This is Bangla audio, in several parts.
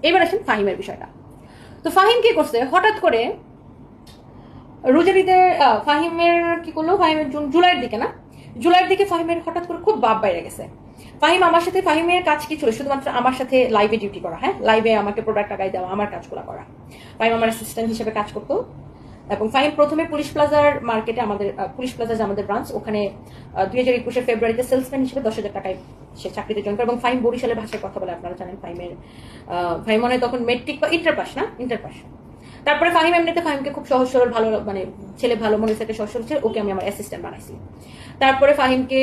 এবার আসেন ফাহিমের বিষয়টা। তো ফাহিম কি করছে, হঠাৎ করে রোজার ঈদের ফাহিমের কি করলো, ফাহিমের জুলাইয়ের দিকে না, জুলাইয়ের দিকে ফাহিমের হঠাৎ করে খুব বাপ বাইরে গেছে। ফাহিম আমার সাথে, ফাহিমের কাজ কি ছিল শুধুমাত্র আমার সাথে লাইভে ডিউটি করা, হ্যাঁ, লাইভে আমাকে প্রোডাক্ট টাকাই দেওয়া, আমার কাজগুলো করা। ফাহিম আমার অ্যাসিস্ট্যান্ট হিসেবে কাজ করতো। এবং ফাহিম প্রথমে পুলিশ প্লাজার মার্কেটে, আমাদের পুলিশ প্লাজা যে আমাদের ব্রাঞ্চ, ওখানে 2021 ফেব্রুয়ারিতে সেলসম্যান হিসেবে 10,000 টাকায় সে চাকরিতে জয়েন করে। এবং ফাহিম বরিশালের ভাষায় কথা বলে, আপনারা জানেন। ফাহিম মনে তখন মেট্রিক বা ইন্টার পাস, না ইন্টার পাস। তারপরে ফাহিম এমনিতে, ফাহিমকে খুব সহজ সরল, ভালো মানে ছেলে, ভালো মনে থেকে সহজ সরল ছিল, ওকে আমি আমার অ্যাসিস্ট্যান্ট বানাইছি। তারপরে ফাহিমকে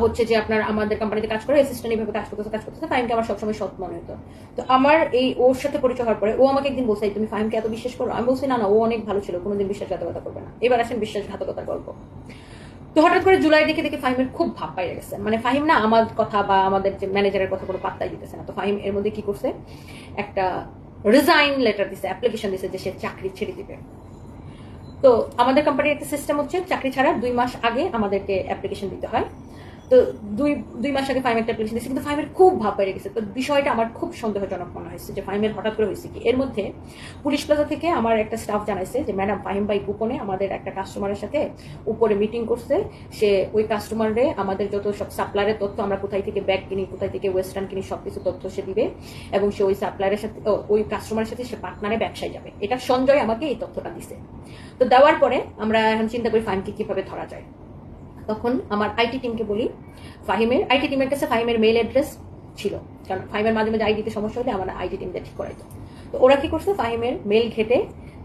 হচ্ছে যে আপনার আমাদের কোম্পানিতে কাজ করে অ্যাসিস্ট্যান্ট এইভাবে কাজ করতেছে। ফাহিমকে আমার সবসময় সৎ মনে হতো। তো আমার এই ওর সাথে পরিচয় হওয়ার পরে ও আমাকে একদিন বলছে, তুমি ফাহিমকে এত বিশ্বাস করো? আমি বলছি না ও অনেক ভালো ছিল, কোনোদিন বিশ্বাসঘাতকতা করবে না। এবার আসেন বিশ্বাসঘাতকতার গল্প। তো হঠাৎ করে জুলাই দেখে ফাহিমের খুব ভাব বাইরে গেছে, মানে ফাহিম না আমার কথা বা আমাদের যে ম্যানেজারের কথা কোনো পাত্তাই দিতেছে না। তো ফাহিম এর মধ্যে কি করছে, একটা রিজাইন লেটার দিছে, অ্যাপ্লিকেশন দিছে যে সে চাকরি ছেড়ে দিবে। তো আমাদের কোম্পানির একটা সিস্টেম হচ্ছে, চাকরি ছাড়ার 2 মাস আগে আমাদেরকে অ্যাপ্লিকেশন দিতে হয়। তো দুই মাস আগে ফাইম একটা অ্যাপ্লিকেশন দিচ্ছে, কিন্তু ফাইমের খুব ভাব বেড়ে গেছে। তো বিষয়টা আমার খুব সন্দেহজনক মনে হয়েছে যে ফাইমের হঠাৎ করে হয়েছে কি। এর মধ্যে পুলিশ প্লাজা থেকে আমার একটা স্টাফ জানাইছে যে ম্যাডাম ফাহিম ভাই গোপনে আমাদের একটা কাস্টমারের সাথে উপরে মিটিং করছে। সে ওই কাস্টমারে আমাদের যত সব সাপ্লায়ারের তথ্য, আমরা কোথায় থেকে ব্যাগ কিনি, কোথায় থেকে ওয়েস্টার্ন কিনি, সবকিছু তথ্য সে দিবে। এবং সে ওই সাপ্লায়ারের সাথে, ওই কাস্টমারের সাথে সে পার্টনারে ব্যবসায় যাবে। এটা সঞ্জয় আমাকে এই তথ্যটা দিছে। তো দেওয়ার পরে আমরা এখন চিন্তা করি ফাহিমকে কিভাবে ধরা যায়। তখন আমার আইটি টিমকে বলি, ফাহিমের আইটি টিমের কাছে ফাহিমের মেইল অ্যাড্রেস ছিল, কারণ ফাহিমের মাঝে মাঝে আইডিতে সমস্যা হলে আমার আইটি টিমদের ঠিক করাইতো। তো ওরা কি করছে, ফাহিমের মেইল ঘেটে,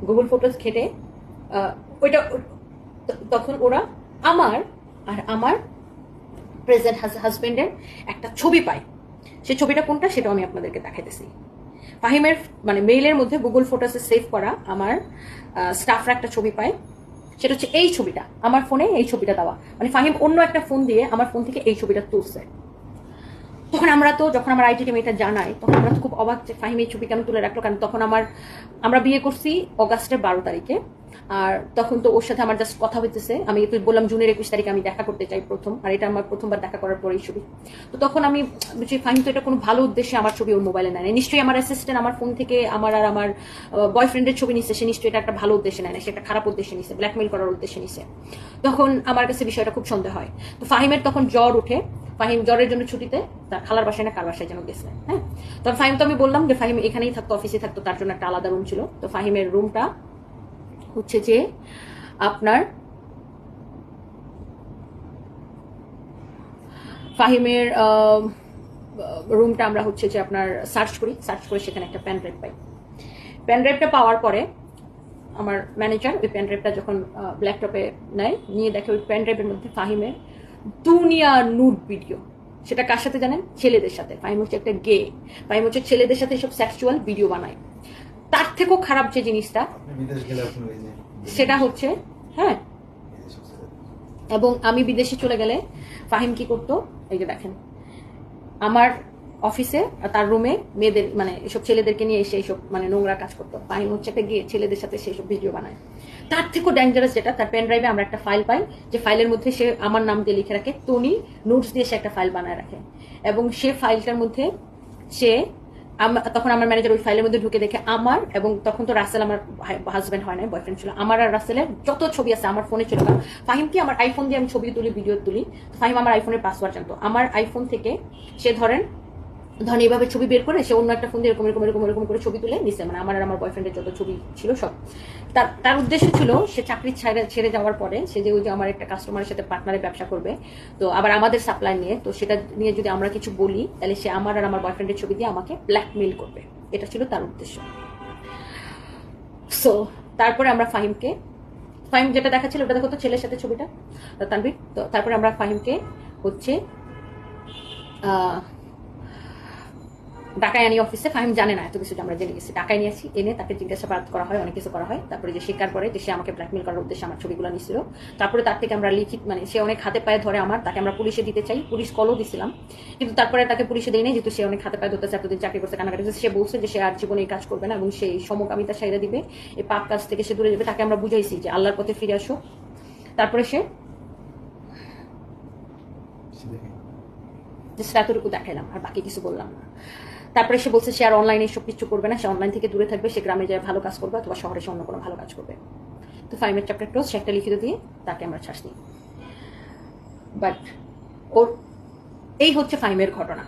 গুগল ফটোস ঘেটে ওইটা, তখন ওরা আমার আর আমার প্রেজেন্ট হাজবেন্ডের একটা ছবি পায়। সেই ছবিটা কোনটা সেটাও আমি আপনাদেরকে দেখাইতেছি। ফাহিমের মানে মেইলের মধ্যে গুগল ফটোসে সেভ করা আমার স্টাফরা একটা ছবি পায়। সেটা হচ্ছে এই ছবিটা, আমার ফোনে এই ছবিটা দেওয়া, মানে ফাহিম অন্য একটা ফোন দিয়ে আমার ফোন থেকে এই ছবিটা তুলছে। তখন আমরা তো, যখন আমার আইটি টিম এটা জানাই, তখন আমরা তো খুব অবাক যে ফাহিম এই ছবি কেন তুলে রাখলো। কারণ তখন আমরা বিয়ে করছি অগাস্টের 12 তারিখে, আর তখন তো ওর সাথে আমার জাস্ট কথা হইতেছে। আমি তো বললাম জুনের 21 তারিখে আমি দেখা করতে চাই প্রথম, আর এটা আমার প্রথমবার দেখা করার পরেই ছবি। তো তখন আমি বুঝি ফাহিম তো এটা কোনো ভালো উদ্দেশ্যে আমার ছবি ওর মোবাইলে নেয় না, নিশ্চয়ই আমার অ্যাসিস্ট্যান্ট আমার ফোন থেকে আমার আর আমার বয়ফ্রেন্ডের ছবি নিচ্ছে, সে নিশ্চয়ই এটা একটা ভালো উদ্দেশ্যে নেয় না, সে একটা খারাপ উদ্দেশ্যে নিচ্ছে, ব্ল্যাকমেল করার উদ্দেশ্যে নিচ্ছে। তখন আমার কাছে বিষয়টা খুব সন্দেহ হয়। তো ফাহিমের তখন জ্বর উঠে, ফাহিম জ্বরের জন্য ছুটিতে তার খালার বাসায় না কার বাসায় যেন গেছে। হ্যাঁ, তখন ফাহিম তো আমি বললাম যে ফাহিম এখানেই থাকতো, অফিসে থাকতো, তার জন্য একটা আলাদা রুম ছিল। তো ফাহিমের রুমটা হচ্ছে যে আপনার ফাহিমের রুমটা আমরা হচ্ছে যে আপনার সার্চ করে সেখানে একটা প্যান ড্রাইভ পাই। প্যান ড্রাইভটা পাওয়ার পরে আমার ম্যানেজার ওই প্যান ড্রাইভটা যখন ল্যাপটপে নেয়, নিয়ে দেখে ওই প্যান ড্রাইভের মধ্যে ফাহিমের দুনিয়া নুড ভিডিও। সেটা কার সাথে জানেন? ছেলেদের সাথে। ফাহিম হচ্ছে একটা গে, ফাহিম হচ্ছে ছেলেদের সাথে সব সেক্সুয়াল ভিডিও বানায়। তার থেকেও খারাপ যে জিনিসটা সেটা হচ্ছে, হ্যাঁ, এবং আমি বিদেশে চলে গেলে ফাহিম কি করতো, এই যে দেখেন আমার অফিসে তার রুমে মেয়েদের মানে এসব ছেলেদেরকে নিয়ে এসে এইসব মানে নোংরা কাজ করতো। ফাহিম হচ্ছে একটা গিয়ে ছেলেদের সাথে সেই সব ভিডিও বানায়। তার থেকেও ডেঞ্জারাস যেটা, তার পেন ড্রাইভে আমরা একটা ফাইল পাই, যে ফাইলের মধ্যে সে আমার নাম দিয়ে লিখে রাখে, টনি নোটস দিয়ে সে একটা ফাইল বানায় রাখে। এবং সে ফাইলটার মধ্যে সে, তখন আমার ম্যানেজার ওই ফাইলের মধ্যে ঢুকে দেখে আমার, এবং তখন তো রাসেল আমার হাজব্যান্ড হয় না, বয়ফ্রেন্ড ছিল, আমার আর রাসেলের যত ছবি আছে আমার ফোনে ছিল। কারণ ফাহিম কি আমার আইফোন দিয়ে আমি ছবি তুলি, ভিডিও তুলি। ফাহিম আমার আইফোনের পাসওয়ার্ড জানতো। আমার আইফোন থেকে সে ধরেন এইভাবে ছবি বের করে সে অন্য একটা ফোন দিয়ে এরকম করে ছবি তুলে নিছে, মানে আমার আর আমার বয়ফ্রেন্ডের যত ছবি ছিল সব। তার উদ্দেশ্য ছিল সে চাকরি ছেড়ে যাওয়ার পরে সে যে ওই যে আমার একটা কাস্টমারের সাথে পার্টনারে ব্যবসা করবে, তো আবার আমাদের সাপ্লাই নিয়ে, তো সেটা নিয়ে যদি আমরা কিছু বলি তাহলে সে আমার আর আমার বয়ফ্রেন্ডের ছবি দিয়ে আমাকে ব্ল্যাকমেইল করবে। এটা ছিল তার উদ্দেশ্য। সো তারপরে আমরা ফাহিম যেটা দেখাচ্ছিল ওটা দেখো তো, ছেলের সাথে ছবিটা তানভীর। তো তারপরে আমরা ফাহিমকে হচ্ছে ঢাকায় আনি অফিসে। ফাহিম জানে না এত কিছু, আমরা জেনে গেছি। ঢাকায় নিয়েছি, এনে তাকে জিজ্ঞাসাবাদ করা হয়, অনেক কিছু করা হয়। তারপরে যে স্বীকার করে যে সে আমাকে ব্ল্যাকমেল করার উদ্দেশ্যে আমার ছবিগুলো নিছিল। তারপরে তার থেকে আমরা লিখিত, মানে সে অনেক হাতে পায়ে ধরে আমার, তাকে আমরা পুলিশে দিতে চাই, পুলিশ কলও দিছিলাম, কিন্তু তারপরে তাকে পুলিশে দিই নাই, যেহেতু সে অনেক হাতে পায়ে ধরতেছে, এতদিন চাকরি করতে, কানাকাটি করছে। সে বলছে যে সে আর জীবনে এই কাজ করবে না এবং সেই সমকামিতা সাইরা দিবে, এই পাপ কাজ থেকে সে দূরে যাবে। তাকে আমরা বুঝাইছি যে আল্লাহর পথে ফিরে আসো। তারপরে সে এতটুকু দেখাইলাম, আর বাকি কিছু বললাম না। তারপরে সে বলছে সে আর অনলাইনে সব কিছু করবে না, সে অনলাইন থেকে দূরে থাকবে, সে গ্রামে যায় ভালো কাজ করবে অথবা শহরে সে অন্য কোনো ভালো কাজ করবে। তো ফাহিমের চ্যাপ্টার ক্লোজ, সে একটা লিখিত দিয়ে তাকে আমরা ছাড়ছি। বাট ওর এই হচ্ছে ফাহিমের ঘটনা।